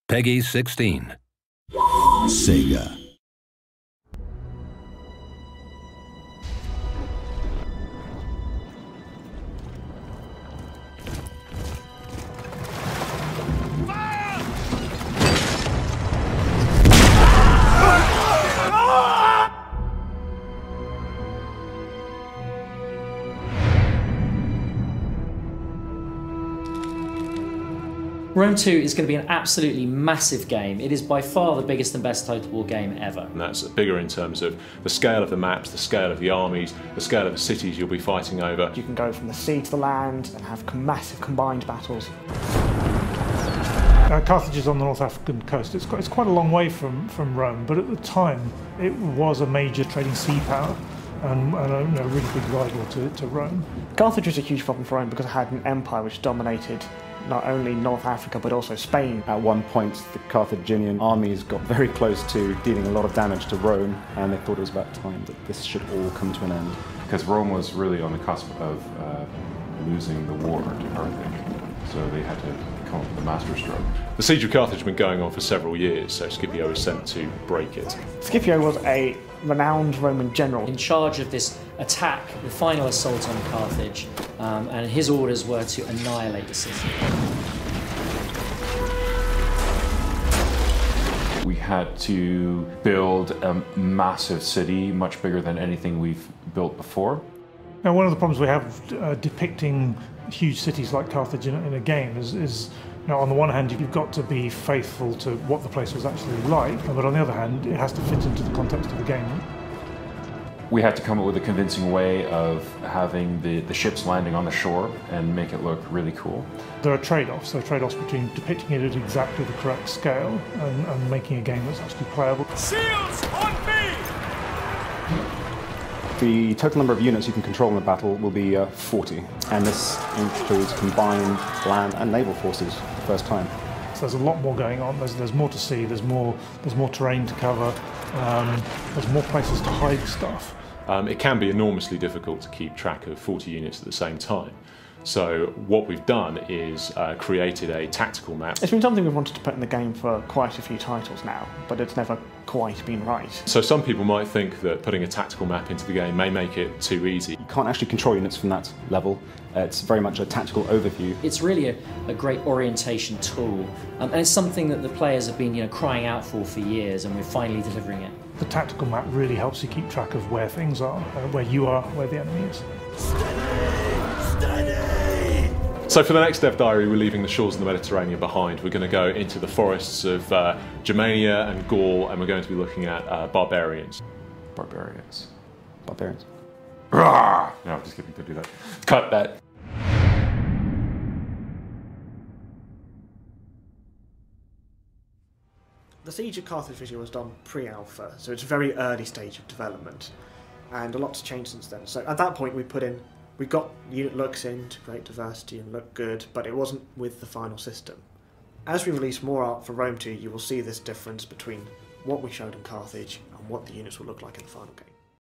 Peggy 16. Sega. Rome 2 is going to be an absolutely massive game. It is by far the biggest and best total war game ever. And that's bigger in terms of the scale of the maps, the scale of the armies, the scale of the cities you'll be fighting over. You can go from the sea to the land and have massive combined battles. Carthage is on the North African coast. It's quite a long way from Rome, but at the time it was a major trading sea power and a really big rival to Rome. Carthage was a huge problem for Rome because it had an empire which dominated not only North Africa but also Spain. At one point the Carthaginian armies got very close to dealing a lot of damage to Rome, and they thought it was about time that this should all come to an end. Because Rome was really on the cusp of losing the war to Carthage, so they had to come up with a masterstroke. The siege of Carthage had been going on for several years, so Scipio was sent to break it. Scipio was a renowned Roman general in charge of this attack, the final assault on Carthage, and his orders were to annihilate the city. We had to build a massive city, much bigger than anything we've built before. Now, one of the problems we have depicting huge cities like Carthage in a game is on the one hand, you've got to be faithful to what the place was actually like, but on the other hand, it has to fit into the context of the game. We had to come up with a convincing way of having the ships landing on the shore and make it look really cool. There are trade-offs. There are trade-offs between depicting it at exactly the correct scale and making a game that's actually playable. Shields on me! The total number of units you can control in the battle will be 40, and this includes combined land and naval forces for the first time. So there's a lot more going on. There's more to see. There's more terrain to cover. There's more places to hide stuff. It can be enormously difficult to keep track of 40 units at the same time. So what we've done is created a tactical map. It's been something we've wanted to put in the game for quite a few titles now, but it's never quite been right. So some people might think that putting a tactical map into the game may make it too easy. You can't actually control units from that level. It's very much a tactical overview. It's really a great orientation tool, and it's something that the players have been crying out for years, and we're finally delivering it. The tactical map really helps you keep track of where things are, where you are, where the enemy is. So for the next Dev Diary, we're leaving the shores of the Mediterranean behind. We're going to go into the forests of Germania and Gaul, and we're going to be looking at barbarians. Barbarians. Barbarians. Rawr! No, just kidding, don't do that. Cut that. The Siege of Carthage visual was done pre-alpha, so it's a very early stage of development, and a lot's changed since then. So at that point we got unit looks in to create diversity and look good, but it wasn't with the final system. As we release more art for Rome 2, you will see this difference between what we showed in Carthage and what the units will look like in the final game.